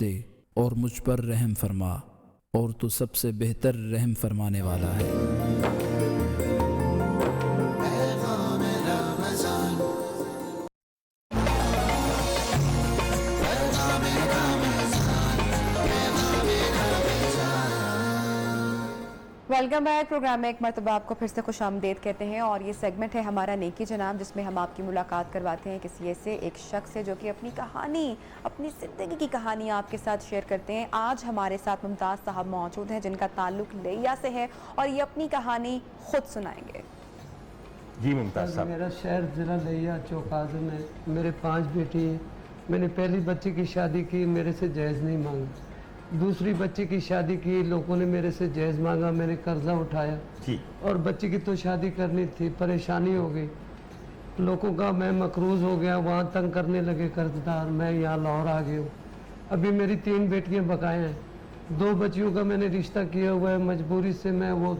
دے اور مجھ پر رحم فرما، اور تو سب سے بہتر رحم فرمانے والا ہے۔ ویلکم بیک، پروگرام میں ایک مرتبہ آپ کو پھر سے خوش آمدید کہتے ہیں، اور یہ سیگمنٹ ہے ہمارا نیکی جناب، جس میں ہم آپ کی ملاقات کرواتے ہیں کسی ایسے ایک شخص سے جو کہ اپنی کہانی، اپنی زندگی کی کہانی آپ کے ساتھ شیئر کرتے ہیں۔ آج ہمارے ساتھ ممتاز صاحب موجود ہیں جن کا تعلق لیا سے ہے، اور یہ اپنی کہانی خود سنائیں گے۔ جی ممتاز صاحب۔ میرا شہر ضلع لیا چوک اعظم ہے، میرے 5 بیٹی ہیں۔ میں نے پہلی بچی کی شادی کی، میرے سے جہیز نہیں مانگا۔ دوسری بچی کی شادی کی، لوگوں نے میرے سے جہیز مانگا، میں نے قرضہ اٹھایا جی۔ اور بچی کی تو شادی کرنی تھی، پریشانی ہو گئی، لوگوں کا میں مقروض ہو گیا، وہاں تنگ کرنے لگے قرضدار، میں یہاں لاہور آ گیا ہوں۔ ابھی میری 3 بیٹیاں بقایا ہیں، 2 بچیوں کا میں نے رشتہ کیا ہوا ہے، مجبوری سے میں وہ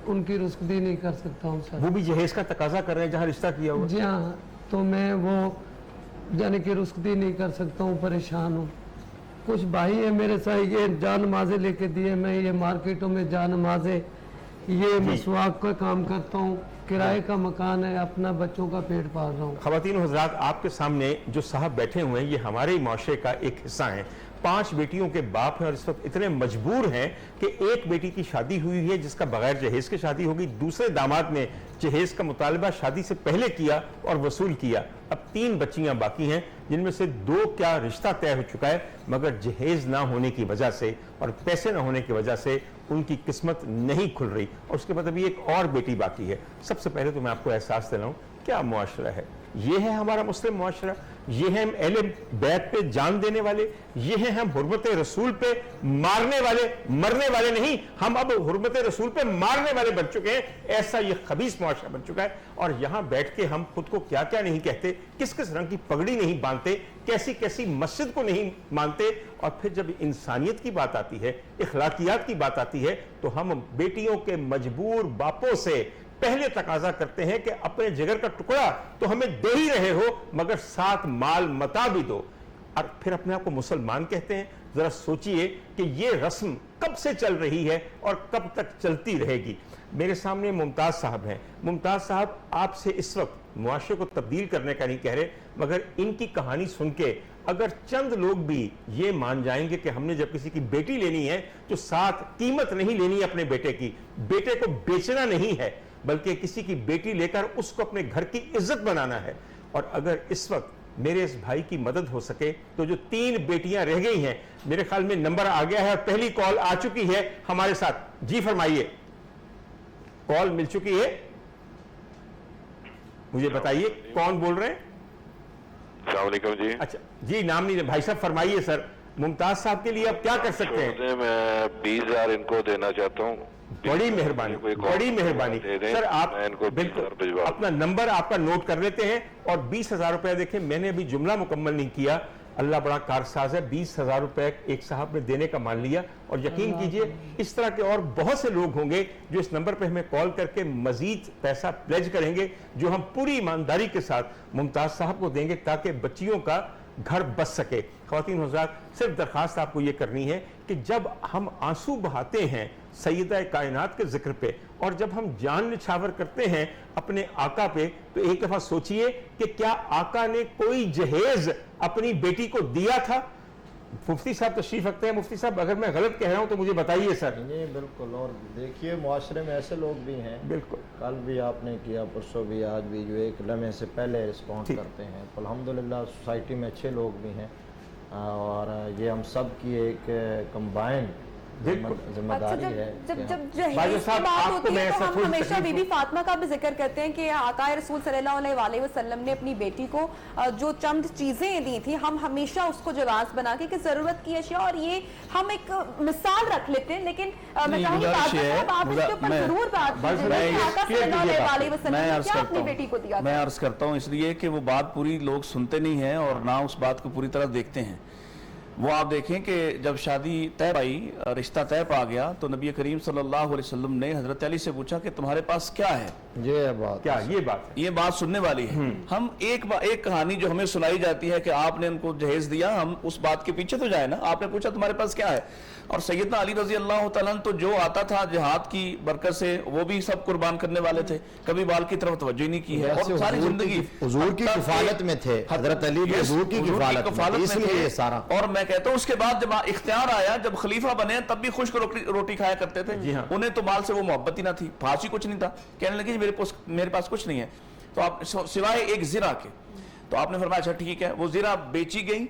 ان کی رسخدی نہیں کر سکتا ہوں سر۔ وہ بھی جہیز کا تقاضا کر رہے ہیں جہاں رشتہ کیا ہوا؟ جی ہاں، تو میں وہ یعنی کہ رسخدی نہیں کر سکتا ہوں، پریشان ہوں۔ کچھ بھائی ہیں میرے ساتھ، یہ جان نمازیں لے کے دیے، میں یہ مارکیٹوں میں جان نمازیں، یہ مسواک کا کام کرتا ہوں، کرائے کا مکان ہے، اپنا بچوں کا پیٹ پال رہا ہوں۔ خواتین و حضرات، آپ کے سامنے جو صاحب بیٹھے ہوئے ہیں یہ ہمارے معاشرے کا ایک حصہ ہیں۔ 5 بیٹیوں کے باپ ہیں اور اس وقت اتنے مجبور ہیں کہ ایک بیٹی کی شادی ہوئی ہے جس کا بغیر جہیز کے شادی ہوگی، دوسرے داماد نے جہیز کا مطالبہ شادی سے پہلے کیا اور وصول کیا۔ اب 3 بچیاں باقی ہیں جن میں سے 2 کا رشتہ طے ہو چکا ہے، مگر جہیز نہ ہونے کی وجہ سے اور پیسے نہ ہونے کی وجہ سے ان کی قسمت نہیں کھل رہی، اور اس کے بعد ابھی ایک اور بیٹی باقی ہے۔ سب سے پہلے تو میں آپ کو احساس دلاؤں کیا معاشرہ ہے، یہ ہے ہمارا مسلم معاشرہ، یہ ہیں اہل بیت پہ جان دینے والے، یہ ہیں ہم حرمت رسول پہ مارنے والے، مرنے والے نہیں، ہم اب حرمت رسول پہ مارنے والے بن چکے ہیں۔ ایسا یہ خبیث معاشرہ بن چکا ہے، اور یہاں بیٹھ کے ہم خود کو کیا کیا نہیں کہتے، کس کس رنگ کی پگڑی نہیں باندھتے، کیسی کیسی مسجد کو نہیں مانتے، اور پھر جب انسانیت کی بات آتی ہے، اخلاقیات کی بات آتی ہے، تو ہم بیٹیوں کے مجبور باپوں سے پہلے تقاضا کرتے ہیں کہ اپنے جگر کا ٹکڑا تو ہمیں دے ہی رہے ہو، مگر ساتھ مال متا بھی دو، اور پھر اپنے آپ کو مسلمان کہتے ہیں۔ ذرا سوچئے کہ یہ رسم کب سے چل رہی ہے اور کب تک چلتی رہے گی۔ میرے سامنے ممتاز صاحب ہیں۔ ممتاز صاحب، آپ سے اس وقت معاشرے کو تبدیل کرنے کا نہیں کہہ رہے، مگر ان کی کہانی سن کے اگر چند لوگ بھی یہ مان جائیں گے کہ ہم نے جب کسی کی بیٹی لینی ہے تو ساتھ قیمت نہیں لینی اپنے بیٹے کی، بیٹے کو بیچنا نہیں ہے، بلکہ کسی کی بیٹی لے کر اس کو اپنے گھر کی عزت بنانا ہے، اور اگر اس وقت میرے اس بھائی کی مدد ہو سکے تو جو 3 بیٹیاں رہ گئی ہیں، میرے خیال میں نمبر آ گیا ہے اور پہلی کال آ چکی ہے ہمارے ساتھ۔ جی فرمائیے، کال مل چکی ہے، مجھے بتائیے کون بول رہے ہیں؟ السلام علیکم جی۔ اچھا جی، نام نہیں، بھائی صاحب فرمائیے سر، ممتاز صاحب کے لیے آپ کیا کر سکتے ہیں؟ میں 20,000 ان کو دینا چاہتا ہوں۔ بڑی مہربانی، بڑی مہربانی سر، آپ بالکل اپنا نمبر آپ کا نوٹ کر لیتے ہیں، اور 20,000 روپے دیکھیں، میں نے ابھی جملہ مکمل نہیں کیا، اللہ بڑا کارساز ہے، 20,000 روپے ایک صاحب نے دینے کا مان لیا، اور یقین کیجئے اس طرح کے اور بہت سے لوگ ہوں گے جو اس نمبر پہ ہمیں کال کر کے مزید پیسہ پلیج کریں گے، جو ہم پوری ایمانداری کے ساتھ ممتاز صاحب کو دیں گے تاکہ بچیوں کا گھر بس سکے۔ خواتین حضرات، صرف درخواست آپ کو یہ کرنی ہے کہ جب ہم آنسو بہاتے ہیں سیدہ کائنات کے ذکر پہ، اور جب ہم جان نچھاور کرتے ہیں اپنے آقا پہ، تو ایک دفعہ سوچئے کہ کیا آقا نے کوئی جہیز اپنی بیٹی کو دیا تھا؟ مفتی صاحب تشریف رکھتے ہیں۔ مفتی صاحب، اگر میں غلط کہہ رہا ہوں تو مجھے بتائیے سر۔ نہیں بالکل، اور دیکھیے معاشرے میں ایسے لوگ بھی ہیں، بالکل، کل بھی آپ نے کیا، پرسوں بھی، آج بھی، جو ایک لمحے سے پہلے رسپونڈ کرتے ہیں۔ الحمدللہ سوسائٹی میں اچھے لوگ بھی ہیں، اور یہ ہم سب کی ایک کمبائن ذمہ داری ہے۔ جب جہیز کی بات ہوتی ہے تو ہم ہمیشہ بی بی فاطمہ کا بھی ذکر کرتے ہیں کہ آقا رسول صلی اللہ علیہ وسلم نے اپنی بیٹی کو جو چند چیزیں دی تھی، ہم ہمیشہ اس کو جواز بنا کے کہ ضرورت کی اشیاء، اور یہ ہم ایک مثال رکھ لیتے ہیں، لیکن میں چاہوں گی آپ اس کے اوپر ضرور بات کیجئے کہ آقا صلی اللہ علیہ وسلم نے کیا اپنی بیٹی کو دیا تھا۔ میں عرض کرتا ہوں، اس لیے کہ وہ بات پوری لوگ سنتے نہیں ہیں اور نہ اس بات کو پوری طرح دیکھتے ہیں۔ وہ آپ دیکھیں کہ جب شادی طے پائی، رشتہ طے پا گیا، تو نبی کریم صلی اللہ علیہ وسلم نے حضرت علی سے پوچھا کہ تمہارے پاس کیا ہے؟ یہ بات کیا یہ بات ہے؟ یہ بات سننے والی ہے. ہم ایک کہانی جو ہمیں سنائی جاتی ہے کہ آپ نے ان کو جہیز دیا, ہم اس بات کے پیچھے تو جائیں نا. آپ نے پوچھا تمہارے پاس کیا ہے, اور سیدنا علی رضی اللہ تعالیٰ تو جو آتا تھا جہاد کی برکت سے وہ بھی سب قربان کرنے والے تھے, کبھی بال کی طرف توجہ نہیں کی ہے, اور ساری زندگی حضور کی کفالت میں تھے. حضرت علی بھی حضور کی کفالت میں, اس لیے یہ سارا. اور میں کہتا ہوں اس کے بعد جب اختیار آیا, جب خلیفہ بنے, تب بھی خشک روٹی کھایا کرتے تھے. انہیں تو مال سے وہ محبت ہی نہ تھی, پاس ہی کچھ نہیں تھا. کہنے لگے میرے پاس کچھ نہیں ہے, تو آپ سوائے ایک زرہ کے. تو آپ نے فرمایا اچھا ٹھیک ہے. وہ زرہ بیچی گئی,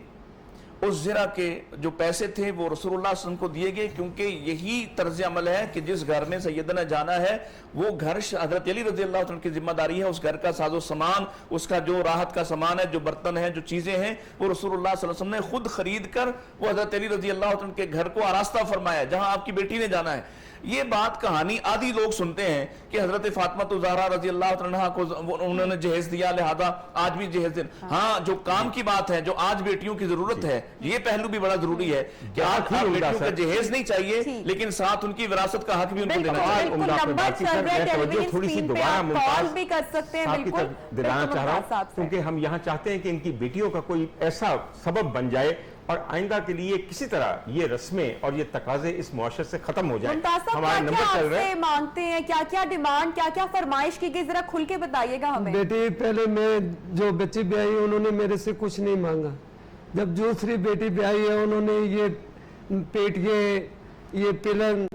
اس زرہ کے جو پیسے تھے وہ رسول اللہ صلی اللہ علیہ وسلم کو دیے گئے, کیونکہ یہی طرز عمل ہے کہ جس گھر میں سیدنا جانا ہے وہ گھر حضرت علی رضی اللہ عنہ کی ذمہ داری ہے. اس گھر کا ساز و سامان, اس کا جو راحت کا سامان ہے, جو برتن ہیں, جو چیزیں ہیں, وہ رسول اللہ صلی اللہ علیہ وسلم نے خود خرید کر وہ حضرت علی رضی اللہ عنہ کے گھر کو آراستہ فرمایا جہاں آپ کی بیٹی نے جانا ہے. یہ بات کہانی آدھی لوگ سنتے ہیں کہ حضرت فاطمہ الزہرا رضی اللہ عنہا کو انہوں نے جہیز دیا لہذا آج بھی جہیز دیں. ہاں, جو کام کی بات ہے, جو آج بیٹیوں کی ضرورت ہے, یہ پہلو بھی بڑا ضروری ہے کہ آج بیٹیوں کا جہیز نہیں چاہیے, لیکن ساتھ ان کی وراثت کا حق بھی ان کو دینا چاہیے. تھوڑی سی دوبارہ ممتاز صاحب کی طرف دلانا چاہ رہا ہوں, کیونکہ ہم یہاں چاہتے ہیں کہ ان کی بیٹیوں کا کوئی ایسا سبب بن جائے اور آئندہ کے لیے کسی طرح یہ رسمیں اور یہ تقاضے اس معاشرے سے ختم ہو جائیں. ہمارے نمبر چل رہے ہیں, مانگتے ہیں کیا کیا ڈیمانڈ, کیا کیا فرمائش کی گئی, ذرا کھل کے بتائیے گا ہمیں. بیٹی پہلے میں جو بچی بیائی انہوں نے میرے سے کچھ نہیں مانگا. جب دوسری بیٹی بیائی ہے انہوں نے یہ پیٹیے, یہ پلنگ,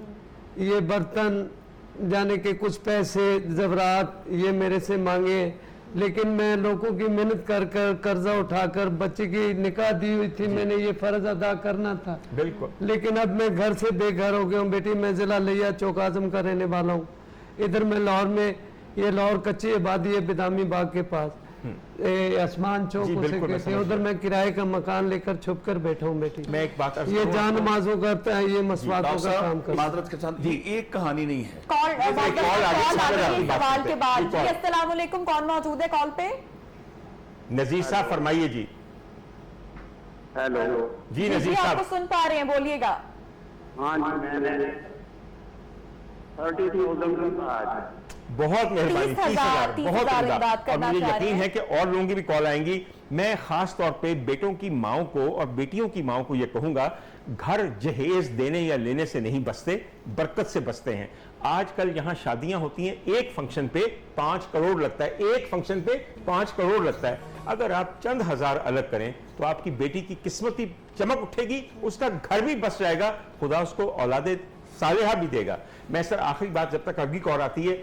یہ برتن, جانے کے کچھ پیسے زیورات یہ میرے سے مانگے. لیکن میں لوگوں کی محنت کر کر قرضہ اٹھا کر بچے کی نکاح دی ہوئی تھی, میں نے یہ فرض ادا کرنا تھا. بالکل. لیکن اب میں گھر سے بے گھر ہو گیا ہوں. بیٹی میں ضلع لیا چوک اعظم کا رہنے والا ہوں. ادھر میں لاہور میں, یہ لاہور کچی آبادی ہے بدامی باغ کے پاس, آسمان چوک اسے کہتے ہیں, ادھر میں کرائے کا مکان لے کر چھپ کر بیٹھا ہوں. بیٹی میں ایک بات یہ جان نمازوں کرتا ہے, یہ مسواکوں کا کام کرتا ہے. معذرت کے ساتھ جی ایک کہانی نہیں ہے. سوال کے بعد جی السلام علیکم, کون موجود ہے کال پہ؟ نذیر صاحب فرمائیے. جی ہیلو جی نذیر آپ صاحب کو سن پا رہے ہیں, بولیے گا. ہاں جی, میں نے 30,000 بہت مہربانی, 30,000 بہت عمدہ. امداد اور کرنا مجھے چاہ رہے یقین ہیں. ہے کہ اور لوگوں کی بھی کال آئیں گی. میں خاص طور پہ بیٹوں کی ماؤں کو اور بیٹیوں کی ماؤں کو یہ کہوں گا, گھر جہیز دینے یا لینے سے نہیں بستے, برکت سے بستے ہیں. آج کل یہاں شادیاں ہوتی ہیں, ایک فنکشن پہ 5 کروڑ لگتا ہے, ایک فنکشن پہ 5 کروڑ لگتا ہے. اگر آپ چند ہزار الگ کریں تو آپ کی بیٹی کی قسمت ہی چمک اٹھے گی, اس کا گھر بھی بس جائے گا, خدا اس کو اولاد صالحہ بھی دے گا. میں سر آخری بات, جب تک اگلی کال آتی ہے,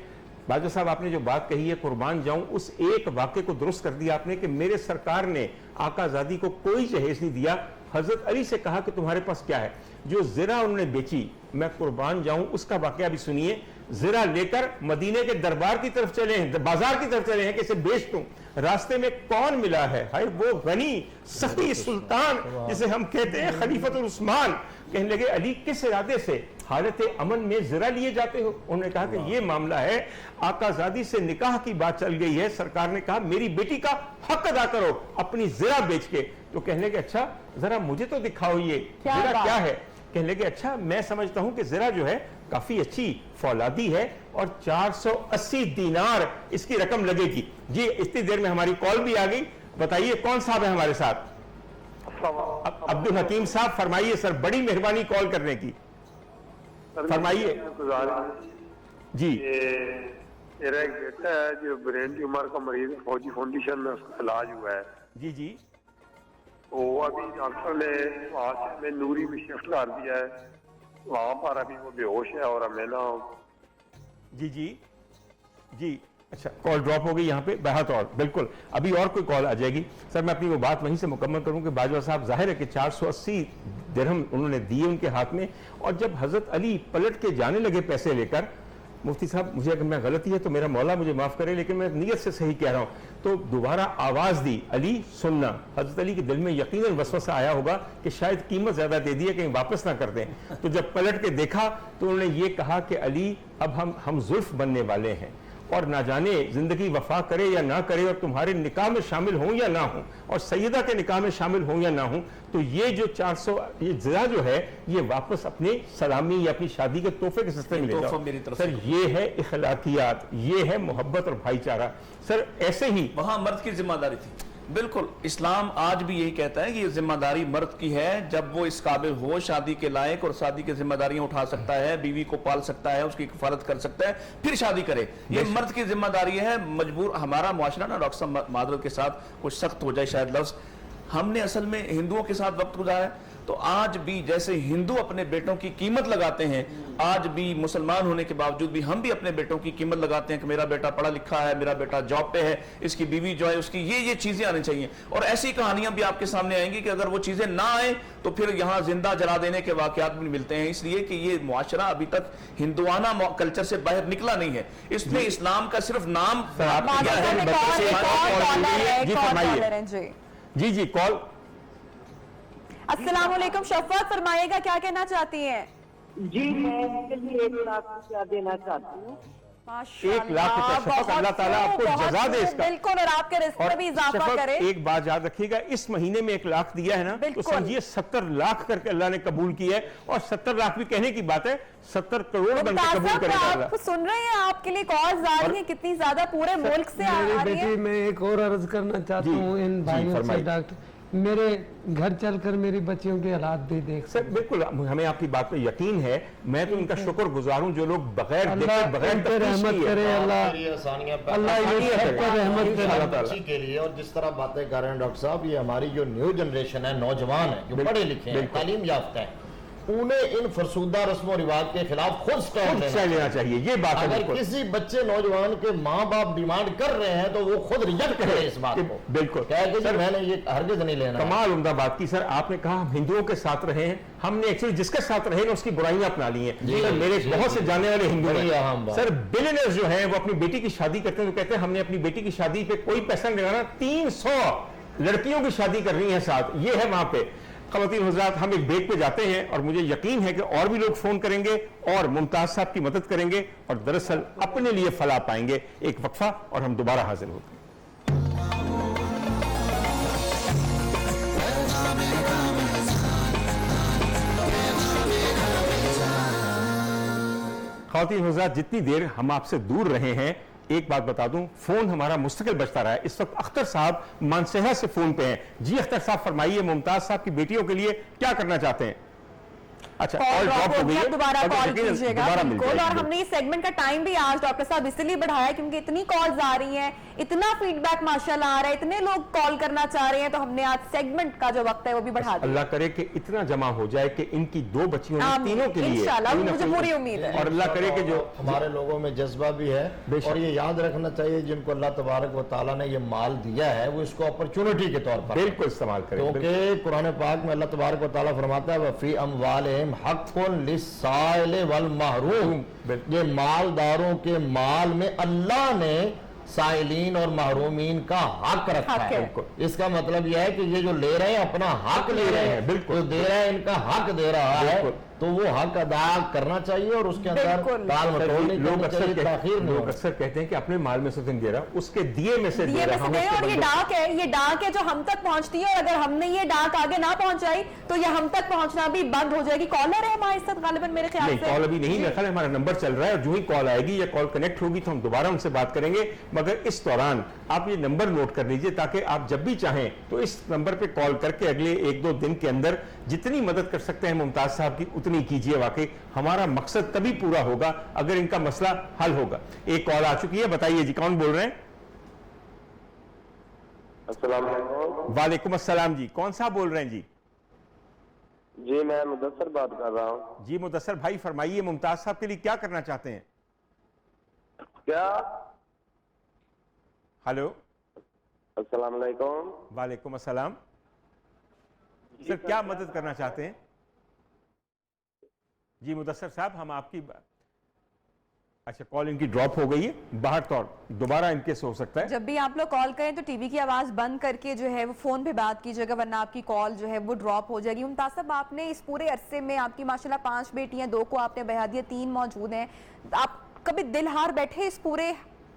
باجوہ صاحب آپ نے جو بات کہی ہے قربان جاؤں, اس ایک واقعے کو درست کر دیا آپ نے کہ میرے سرکار نے آقا زادی کو کوئی جہیز نہیں دیا. حضرت علی سے کہا کہ تمہارے پاس کیا ہے. جو زرہ انہوں نے بیچی, میں قربان جاؤں اس کا واقعہ بھی سنیے. زرہ لے کر مدینے کے دربار کی طرف چلے ہیں, بازار کی طرف چلے ہیں کہ اسے بیچ دوں. راستے میں کون ملا ہے؟ ہائے وہ غنی سخی سلطان جسے ہم کہتے ہیں خلیفۃ عثمان. کہنے لگے علی کس ارادے سے حالت امن میں زرہ لیے جاتے ہو؟ انہوں نے کہا کہ یہ معاملہ ہے, آقا زادی سے نکاح کی بات چل گئی ہے, سرکار نے کہا میری بیٹی کا حق ادا کرو اپنی زرہ بیچ کے. تو کہنے لگے اچھا ذرا مجھے تو دکھاؤ یہ زرہ کیا ہے. کہنے لگے اچھا میں سمجھتا ہوں کہ زرہ جو ہے کافی اچھی فولادی ہے اور 480 دینار اس کی رقم لگے گی. جی اتنی دیر میں ہماری کال بھی آ گئی. بتائیے کون صاحب ہے ہمارے ساتھ؟ عبد الحکیم صاحب فرمائیے. سر بڑی مہربانی کال کرنے کی, فرمائیے. جی میرا ایک بیٹا ہے جو برین ٹیومر کا مریض ہے, فوجی فاؤنڈیشن میں اس کا علاج ہوا ہے. جی جی وہ ابھی ڈاکٹر نے وہاں سے میں نوری میں شفٹ کر دیا ہے, وہاں پر ابھی وہ بے ہوش ہے اور ہمیں نا. جی جی جی اچھا کال ڈراپ ہو گئی یہاں پہ. بہت اور بالکل ابھی اور کوئی کال آ جائے گی. سر میں اپنی وہ بات وہیں سے مکمل کروں کہ باجوہ صاحب ظاہر ہے کہ 480 درہم انہوں نے دیے ان کے ہاتھ میں, اور جب حضرت علی پلٹ کے جانے لگے پیسے لے کر, مفتی صاحب مجھے اگر میں غلطی ہے تو میرا مولا مجھے معاف کرے, لیکن میں نیت سے صحیح کہہ رہا ہوں, تو دوبارہ آواز دی علی سننا. حضرت علی کے دل میں یقیناً وسوسہ آیا ہوگا کہ شاید قیمت زیادہ دے دی ہے کہیں واپس نہ کر دیں. تو جب پلٹ کے دیکھا تو انہوں نے یہ کہا کہ علی اب ہم زلف بننے والے ہیں اور نہ جانے زندگی وفا کرے یا نہ کرے اور تمہارے نکاح میں شامل ہوں یا نہ ہوں اور سیدہ کے نکاح میں شامل ہوں یا نہ ہوں، تو یہ جو 400 یہ زنا جو ہے یہ واپس اپنے سلامی یا اپنی شادی کے تحفے کے سلسلے میں لے تحفہ جاؤ۔ میری طرف سر یہ ہے اخلاقیات، یہ ہے محبت اور بھائی چارہ۔ سر ایسے ہی وہاں مرد کی ذمہ داری تھی۔ بالکل اسلام آج بھی یہی کہتا ہے کہ یہ ذمہ داری مرد کی ہے، جب وہ اس قابل ہو شادی کے لائق اور شادی کی ذمہ داریاں اٹھا سکتا ہے، بیوی کو پال سکتا ہے، اس کی کفالت کر سکتا ہے، پھر شادی کرے۔ یہ مرد کی ذمہ داری ہے۔ مجبور ہمارا معاشرہ نا ڈاکٹر صاحب معذرت کے ساتھ کچھ سخت ہو جائے شاید لفظ، ہم نے اصل میں ہندوؤں کے ساتھ وقت گزارا ہے، تو آج بھی جیسے ہندو اپنے بیٹوں کی قیمت لگاتے ہیں، آج بھی مسلمان ہونے کے باوجود بھی ہم بھی اپنے بیٹوں کی قیمت لگاتے ہیں کہ میرا بیٹا پڑھا لکھا ہے، میرا بیٹا جاب پہ ہے، اس کی بیوی جو ہے اس کی یہ چیزیں آنی چاہیے۔ اور ایسی کہانیاں بھی آپ کے سامنے آئیں گی کہ اگر وہ چیزیں نہ آئیں تو پھر یہاں زندہ جلا دینے کے واقعات بھی ملتے ہیں، اس لیے کہ یہ معاشرہ ابھی تک ہندوانہ کلچر سے باہر نکلا نہیں ہے۔ اس میں اسلام کا صرف نام جی کال۔ السلام علیکم، شفقت فرمائیے گا کیا کہنا چاہتی ہیں؟ جی میں اس کے لیے 1 لاکھ روپیہ دینا چاہتی ہوں۔ 1 لاکھ روپیہ۔ شفق اللہ تعالیٰ آپ کو جزا دے اس کا، بالکل، اور آپ کے رزق میں بھی اضافہ شفق کرے۔ ایک بات یاد رکھیے گا، اس مہینے میں 1 لاکھ دیا ہے نا، تو سمجھیے 70 لاکھ کر کے اللہ نے قبول کیا ہے، اور 70 لاکھ بھی کہنے کی بات ہے، 70 کروڑ بن کے قبول کرے گا اللہ۔ آپ سن رہے ہیں، آپ کے لیے کالز آ رہی ہیں کتنی زیادہ پورے ملک سے آ میری رہی ہیں۔ بیٹی میں ایک اور عرض کرنا چاہتا ہوں ان بھائیوں سے، ڈاکٹر میرے گھر چل کر میری بچیوں کے حالات بھی دیکھ سر بالکل ہمیں آپ کی بات پہ یقین ہے، میں تو ان کا شکر گزار ہوں جو لوگ بغیر دیکھے بغیر رحمت کرے اللہ، اللہ یہ سب پر رحمت کرے بچی کے لیے۔ اور جس طرح باتیں کر رہے ہیں ڈاکٹر صاحب، یہ ہماری جو نیو جنریشن ہے، نوجوان ہیں جو پڑھے لکھے ہیں، تعلیم یافتہ ہیں، انہیں ان فرسودہ رسم و رواج کے خلاف خود سٹینڈ لینا چاہیے۔ یہ بات ہے، اگر کسی بچے نوجوان کے ماں باپ ڈیمانڈ کر رہے ہیں تو وہ خود ریجیکٹ کرے اس بات کو، بالکل کہ جی میں نے یہ ہرگز نہیں لینا۔ کمال عمدہ بات کی سر، آپ نے کہا ہم ہندوؤں کے ساتھ رہے ہیں، ہم نے ایکچولی جس کے ساتھ رہے نا اس کی برائیاں اپنا لی ہیں۔ سر میرے بہت سے جانے والے ہندو ہیں سر، بلینئرز جو ہیں وہ اپنی بیٹی کی شادی کرتے ہیں تو کہتے ہیں ہم نے اپنی بیٹی کی شادی پہ کوئی پیسہ نہیں لگانا، 300 لڑکیوں کی شادی کر رہی ہیں ساتھ، یہ ہے وہاں پہ۔ خواتین حضرات، ہم ایک بریک پہ جاتے ہیں اور مجھے یقین ہے کہ اور بھی لوگ فون کریں گے اور ممتاز صاحب کی مدد کریں گے اور دراصل اپنے لیے فلاح پائیں گے۔ ایک وقفہ اور ہم دوبارہ حاضر ہوتے ہیں۔ خواتین حضرات، جتنی دیر ہم آپ سے دور رہے ہیں، ایک بات بتا دوں، فون ہمارا مستقل بچتا رہا ہے۔ اس وقت اختر صاحب مانسہرہ سے فون پہ ہیں۔ جی اختر صاحب فرمائیے، ممتاز صاحب کی بیٹیوں کے لیے کیا کرنا چاہتے ہیں؟ اچھا دوبارہ کال کیجیے گا بالکل۔ اور ہم نے یہ سیگمنٹ کا ٹائم بھی آج ڈاکٹر صاحب اس لیے بڑھایا کیونکہ اتنی کالز آ رہی ہیں، اتنا فیڈ بیک ماشاءاللہ آ رہا ہے، اتنے لوگ کال کرنا چاہ رہے ہیں، تو ہم نے آج سیگمنٹ کا جو وقت ہے وہ بھی بڑھا دیا۔ اللہ کرے کہ اتنا جمع ہو جائے کہ ان کی 2 بچیوں میں تینوں کے لیے انشاءاللہ، مجھے پوری امید ہے، اور اللہ کرے کہ جو ہمارے لوگوں میں جذبہ بھی ہے۔ اور یہ یاد رکھنا چاہیے جن کو اللہ تبارک و تعالیٰ نے یہ مال دیا ہے وہ اس کو اپرچونٹی کے طور پر بالکل استعمال کریں، کیونکہ قرآن پاک میں اللہ تبارک و تعالیٰ فرماتا ہے وَفِي أَمْوَالِهِمْ حَقٌّ لِلسَّائِلِ وَالْمَحْرُومِ، یہ مالداروں کے مال میں اللہ نے سائلین اور محرومین کا حق رکھا ہے۔ اس کا مطلب یہ ہے کہ یہ جو لے رہے ہیں اپنا حق لے رہے ہیں، بالکل دے رہے ہیں، ان کا حق دے رہا ہے، تو وہ حق ادا کرنا چاہیے اور اس کے اندر ٹال مٹول نہیں کرنا چاہیے، تاخیر نہیں۔ لوگ اکثر کہتے ہیں کہ اپنے مال میں سے نہیں دے رہا، اس کے دیے میں سے دے رہا۔ اور یہ ڈاک ہے جو ہم تک پہنچتی ہے، اور اگر ہم نے یہ ڈاک آگے نہ پہنچائی تو یہ ہم تک پہنچنا بھی بند ہو جائے گی۔ کالر ہے ہمارے ساتھ غالباً میرے خیال سے، کال ابھی نہیں، میرے خیال ہمارا نمبر چل رہا ہے، اور جو ہی کال آئے گی یا کال کنیکٹ ہوگی تو ہم دوبارہ ان سے بات کریں گے۔ مگر اس دوران آپ یہ نمبر نوٹ کر لیجئے تاکہ آپ جب بھی چاہیں تو اس نمبر پہ کال کر کے اگلے 1-2 دن کے اندر جتنی مدد کر سکتے ہیں ممتاز صاحب کی اتنی کیجئے۔ واقعی ہمارا مقصد تبھی پورا ہوگا اگر ان کا مسئلہ حل ہوگا۔ ایک کال آ چکی ہے، بتائیے جی کون بول رہے ہیں؟ السلام علیکم۔ وعلیکم السلام جی، کون صاحب بول رہے ہیں جی؟ جی میں مدثر بات کر رہا ہوں۔ جی مدثر بھائی فرمائیے، ممتاز صاحب کے لیے کیا کرنا چاہتے ہیں؟ کیا؟ ہلو، السلام علیکم۔ وعلیکم السلام سر، کیا مدد کرنا چاہتے ہیں؟ جی مدثر صاحب، ہم آپ کی اچھا کال ان کی ڈراپ ہو گئی ہے، باہر طور دوبارہ ان کے سے ہو سکتا ہے۔ جب بھی آپ لوگ کال کریں تو ٹی وی کی آواز بند کر کے جو ہے وہ فون پہ بات کیجیے گا، ورنہ آپ کی کال جو ہے وہ ڈراپ ہو جائے گی۔ ممتاز صاحب، آپ نے اس پورے عرصے میں آپ کی ماشاءاللہ 5 بیٹی ہیں، 2 کو آپ نے بیاہ دیا، 3 موجود ہیں، آپ کبھی دل ہار بیٹھے اس پورے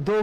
2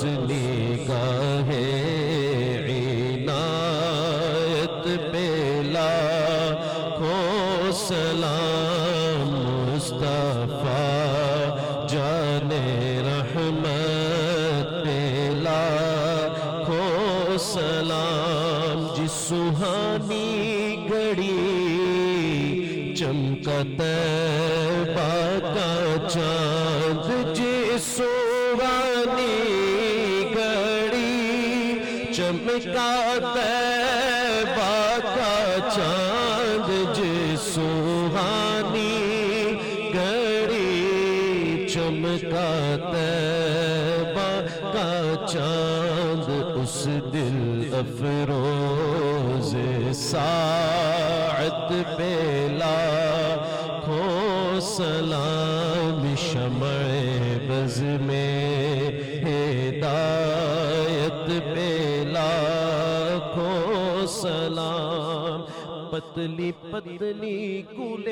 نگاہ عنایت پہ لاکھوں سلام مصطفیٰ جان رحمت پہ لاکھوں سلام جس سہانی گھڑی چمکا طیبہ کا چاند جس سہانی گھڑی چمکا طیبہ کا چاند جس سہانی گھڑی چمکا طیبہ کا چاند اس دل افروز ساعت پہ لاکھوں سلام شمع بز میں ہدایت پہ لاکھوں سلام پتلی پتلی کولے